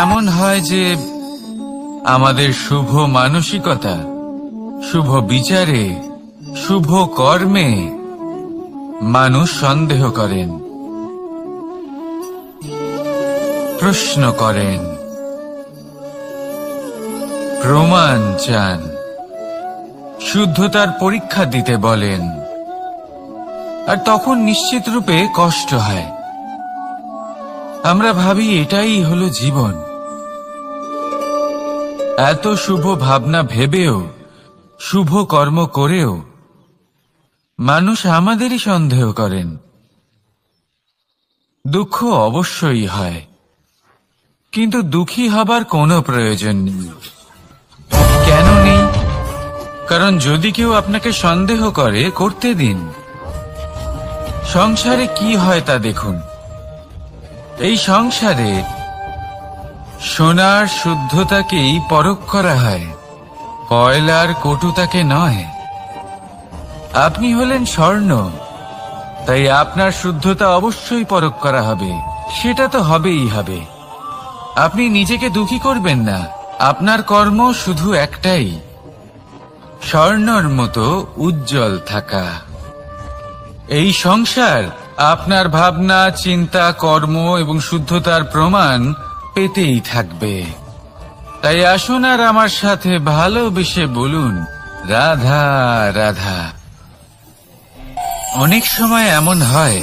এমন হয় যে আমাদের শুভ মানসিকতা, শুভ বিচারে, শুভ কর্মে মানুষ সন্দেহ করেন, প্রশ্ন করেন, প্রমাণ চান, শুদ্ধতার পরীক্ষা দিতে বলেন, আর তখন নিশ্চিত রূপে কষ্ট হয়। আমরা ভাবি এটাই হলো জীবন। এত শুভ ভাবনা ভেবেও, শুভ কর্ম করেও মানুষ আমাদেরই সন্দেহ করেন। দুঃখ অবশ্যই হয়, কিন্তু দুঃখী হবার কোনো প্রয়োজন নেই। কেন নেই? কারণ যদি কেউ আপনাকে সন্দেহ করে, করতে দিন। সংসারে কি হয় তা দেখুন। এই সংসারে সোনার শুদ্ধতাকেই পরখ করা হয়, কয়লার কটুতাকে নয়। আপনি হলেন স্বর্ণ, তাই আপনার শুদ্ধতা অবশ্যই পরখ করা হবে। সেটা তো হবেই হবে। আপনি নিজেকে দুঃখী করবেন না। আপনার কর্ম শুধু একটাই, স্বর্ণর মতো উজ্জ্বল থাকা। এই সংসার আপনার ভাবনা, চিন্তা, কর্ম এবং শুদ্ধতার প্রমাণ পেতেই থাকবে। তাই আসুন আর আমার সাথে ভালোবেসে বলুন, রাধা রাধা। অনেক সময় এমন হয়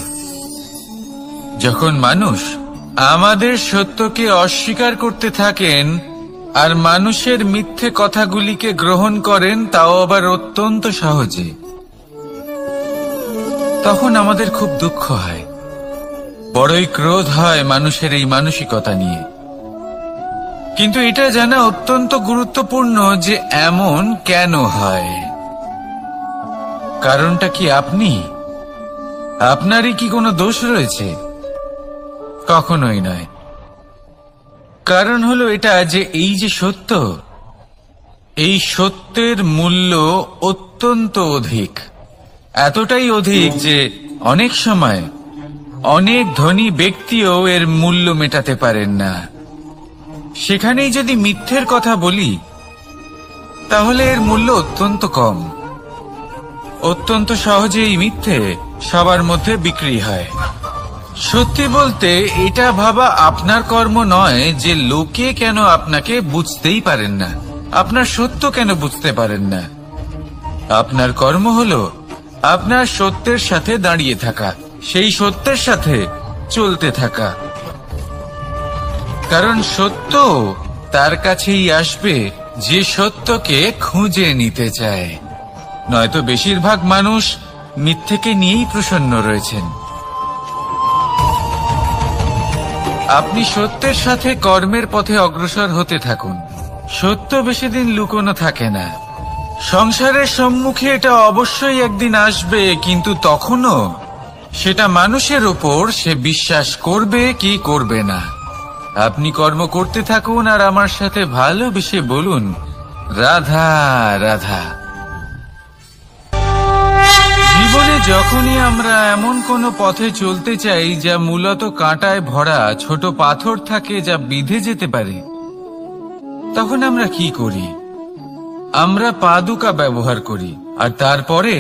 যখন মানুষ আমাদের সত্যকে অস্বীকার করতে থাকেন আর মানুষের মিথ্যে কথাগুলিকে গ্রহণ করেন, তাও আবার অত্যন্ত সহজে। তখন আমাদের খুব দুঃখ হয়, বড়ই ক্রোধ হয় মানুষের এই মানসিকতা নিয়ে। কিন্তু এটা জানা অত্যন্ত গুরুত্বপূর্ণ যে এমন কেন হয়। কারণটা কি আপনি? আপনারই কি কোনো দোষ রয়েছে? কখনোই নয়। কারণ হলো এটা যে এই যে সত্য, এই সত্যের মূল্য অত্যন্ত অধিক। এতটাই অধিক যে অনেক সময় অনেক ধনী ব্যক্তিও এর মূল্য মেটাতে পারেন না। সেখানেই যদি মিথ্যের কথা বলি, তাহলে এর মূল্য অত্যন্ত কম। অত্যন্ত সহজেই মিথ্যে সবার মধ্যে বিক্রি হয়। সত্যি বলতে এটা ভাবা আপনার কর্ম নয় যে লোকে কেন আপনাকে বুঝতেই পারেন না, আপনার সত্য কেন বুঝতে পারেন না। আপনার কর্ম হলো আপনার সত্যের সাথে দাঁড়িয়ে থাকা, সেই সত্যের সাথে চলতে থাকা। কারণ সত্য তার কাছেই আসবে যে সত্যকে খুঁজে নিতে চায়। নয়তো বেশিরভাগ মানুষ মিথ্যেকে নিয়েই প্রসন্ন রয়েছেন। আপনি সত্যের সাথে কর্মের পথে অগ্রসর হতে থাকুন। সত্য বেশি দিন লুকোনো থাকে না। সংসারের সম্মুখে এটা অবশ্যই একদিন আসবে, কিন্তু তখনও সেটা মানুষের উপর সে বিশ্বাস করবে কি করবে না। আপনি কর্ম করতে থাকুন আর আমার সাথে ভালোবেসে বলুন, রাধা রাধা। জীবনে যখনই আমরা এমন কোনো পথে চলতে চাই যা মূলত কাঁটায় ভরা ছোট পাথর থাকে, যা বিঁধে যেতে পারে, তখন আমরা কি করি? আমরা পাদুকা ব্যবহার করি, আর তারপরে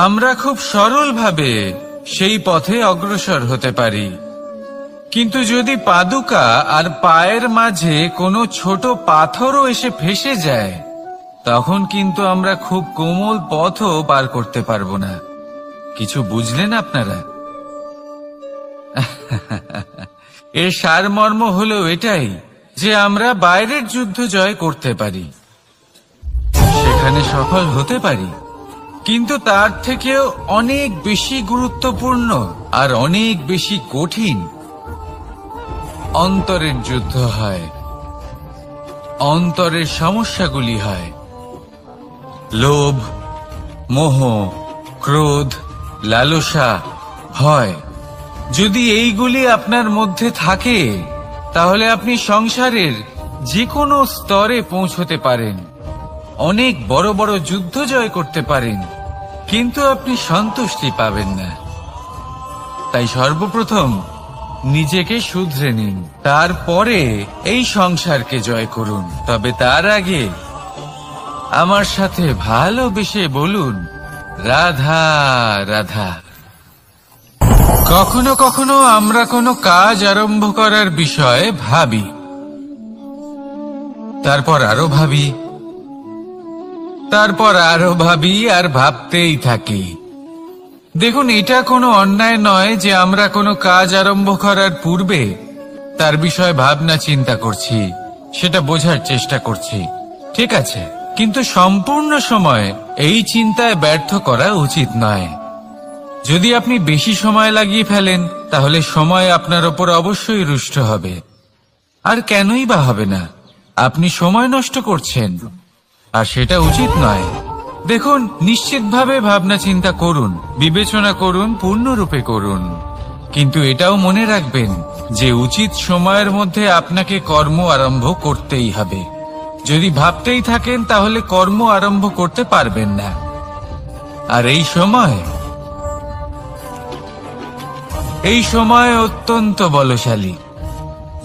আমরা খুব সরলভাবে সেই পথে অগ্রসর হতে পারি। কিন্তু যদি পাদুকা আর পায়ের মাঝে কোনো ছোট পাথরও এসে ফেসে যায়, তখন কিন্তু আমরা খুব কোমল পথও পার করতে পারবো না। কিছু বুঝলেন আপনারা? এর সারমর্ম হলো এটাই যে আমরা বাইরের যুদ্ধ জয় করতে পারি, সেখানে সফল হতে পারি, কিন্তু তার থেকেও অনেক বেশি গুরুত্বপূর্ণ আর অনেক বেশি কঠিন অন্তরের যুদ্ধ হয়। অন্তরের সমস্যাগুলি হয় লোভ, মোহ, ক্রোধ, লালসা, ভয়। যদি এইগুলি আপনার মধ্যে থাকে, তাহলে আপনি সংসারের যে কোনো স্তরে পৌঁছতে পারেন, অনেক বড় বড় যুদ্ধ জয় করতে পারেন, কিন্তু আপনি সন্তুষ্টি পাবেন না। তাই সর্বপ্রথম নিজেকে শুধরে নিন, তারপরে এই সংসারকে জয় করুন। তবে তার আগে আমার সাথে ভালোবেসে বলুন, রাধা রাধা। কখনো কখনো আমরা কোনো কাজ আরম্ভ করার বিষয়ে ভাবি, তারপর আরো ভাবি, তারপর আরো ভাবি, আর ভাবতেই থাকি। দেখুন, এটা কোনো অন্যায় নয় যে আমরা কোনো কাজ আরম্ভ করার পূর্বে তার বিষয়ে ভাবনা চিন্তা করছি, সেটা বোঝার চেষ্টা করছি, ঠিক আছে, কিন্তু সম্পূর্ণ সময় এই চিন্তায় ব্যর্থ করা উচিত নয়। যদি আপনি বেশি সময় লাগিয়ে ফেলেন, তাহলে সময় আপনার ওপর অবশ্যই রুষ্ট হবে। আর কেনই বা হবে না? আপনি সময় নষ্ট করছেন, আর সেটা উচিত নয়। দেখুন, নিশ্চিতভাবে ভাবনা চিন্তা করুন, বিবেচনা করুন, পূর্ণরূপে করুন, কিন্তু এটাও মনে রাখবেন যে উচিত সময়ের মধ্যে আপনাকে কর্ম আরম্ভ করতেই হবে। যদি ভাবতেই থাকেন, তাহলে কর্ম আরম্ভ করতে পারবেন না। আর এই সময় অত্যন্ত বলশালী।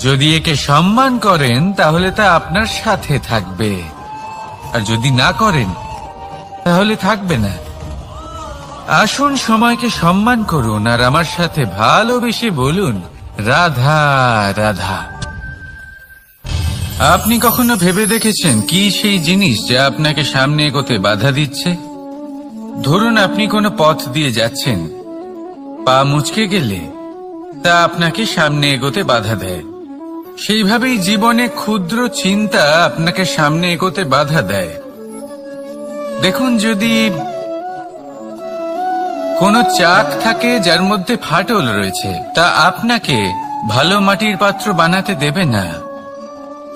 যদি একে সম্মান করেন, তাহলে তা আপনার সাথে থাকবে, আর যদি না করেন, তাহলে থাকবে না। আসুন সময়কে সম্মান করুন, আর আমার সাথে ভালোবেসে বলুন, রাধা রাধা। আপনি কখনো ভেবে দেখেছেন কি সেই জিনিস যা আপনাকে সামনে এগোতে বাধা দিচ্ছে? ধরুন, আপনি কোনো পথ দিয়ে যাচ্ছেন, পা মুচকে গেলে তা আপনাকে সামনে এগোতে বাধা দেয়। সেইভাবেই জীবনে ক্ষুদ্র চিন্তা আপনাকে সামনে এগোতে বাধা দেয়। দেখুন, যদি কোনো চাক থাকে যার মধ্যে ফাটল রয়েছে, তা আপনাকে ভালো মাটির পাত্র বানাতে দেবে না।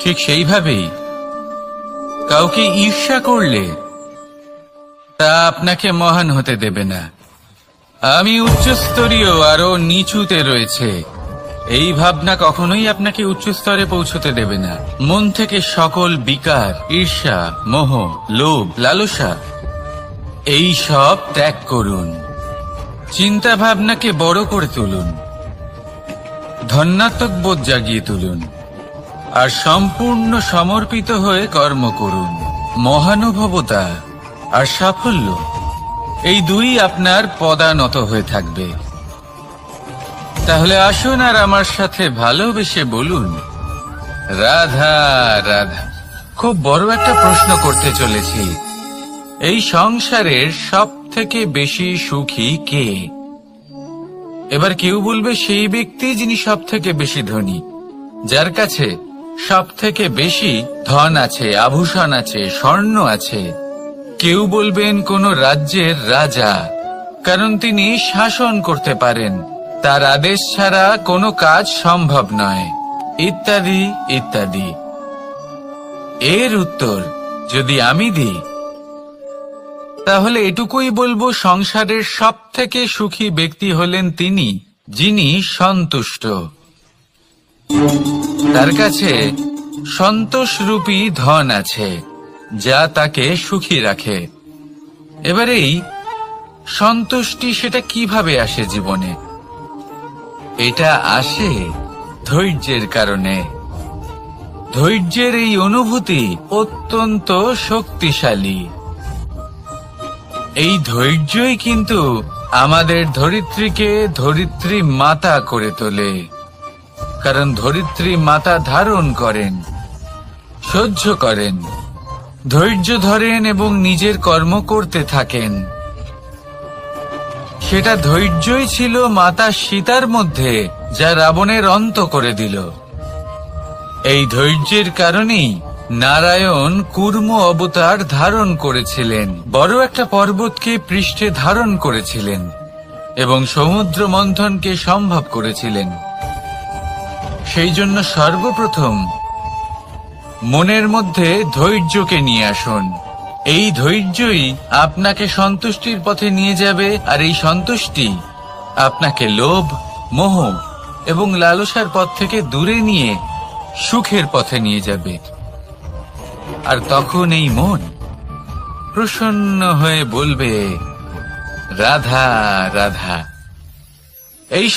ঠিক সেইভাবেই কাউকে ঈর্ষা করলে তা আপনাকে মহান হতে দেবে না। আমি উচ্চস্তরীয়, আরো নিচুতে রয়েছে, এই ভাবনা কখনোই আপনাকে উচ্চ স্তরে পৌঁছতে দেবে না। মন থেকে সকল বিকার, ঈর্ষা, মোহ, লোভ, লালসা এই সব ত্যাগ করুন। চিন্তা ভাবনাকে বড় করে তুলুন, ধন্যাত্মক বোধ জাগিয়ে তুলুন, আর সম্পূর্ণ সমর্পিত হয়ে কর্ম করুন। মহানুভবতা আর সাফল্য এই দুই আপনার পদানত হয়ে থাকবে। তাহলে আসুন আর আমার সাথে ভালোবেসে বলুন, রাধা রাধা। খুব বড় একটা প্রশ্ন করতে চলেছি, এই সংসারের সব থেকে বেশি সুখী কে? এবার কেউ বলবে সেই ব্যক্তি যিনি সব থেকে বেশি ধনী, যার কাছে সব থেকে বেশি ধন আছে, আভূষণ আছে, স্বর্ণ আছে। কেউ বলবেন কোন রাজ্যের রাজা, কারণ তিনি শাসন করতে পারেন, তার আদেশ ছাড়া কোনো কাজ সম্ভব নয়, ইত্যাদি ইত্যাদি। এর উত্তর যদি আমি দিই, তাহলে এটুকুই বলবো, সংসারের সব থেকে সুখী ব্যক্তি হলেন তিনি যিনি সন্তুষ্ট। তার কাছে সন্তোষরূপী ধন আছে, যা তাকে সুখী রাখে। এবার এই সন্তুষ্টি, সেটা কিভাবে আসে জীবনে? এটা আসে ধৈর্যের কারণে। ধৈর্যের এই অনুভূতি অত্যন্ত শক্তিশালী। এই ধৈর্যই কিন্তু আমাদের ধরিত্রীকে ধরিত্রী মাতা করে তোলে, কারণ ধরিত্রী মাতা ধারণ করেন, সহ্য করেন, ধৈর্য ধরেন এবং নিজের কর্ম করতে থাকেন। সেটা ধৈর্যই ছিল মাতা সীতার মধ্যে, যা রাবণের অন্ত করে দিল। এই ধৈর্যের কারণেই নারায়ণ কুর্ম অবতার ধারণ করেছিলেন, বড় একটা পর্বতকে পৃষ্ঠে ধারণ করেছিলেন এবং সমুদ্র মন্থনকে সম্ভব করেছিলেন। সেই জন্য সর্বপ্রথম মনের মধ্যে ধৈর্যকে নিয়ে আসুন। এই ধৈর্যই আপনাকে সন্তুষ্টির পথে নিয়ে যাবে, আর এই সন্তুষ্টি আপনাকে লোভ, মোহ এবং লালসার পথ থেকে দূরে নিয়ে সুখের পথে নিয়ে যাবে। আর তখন এই মন প্রসন্ন হয়ে বলবে, রাধা রাধা। এই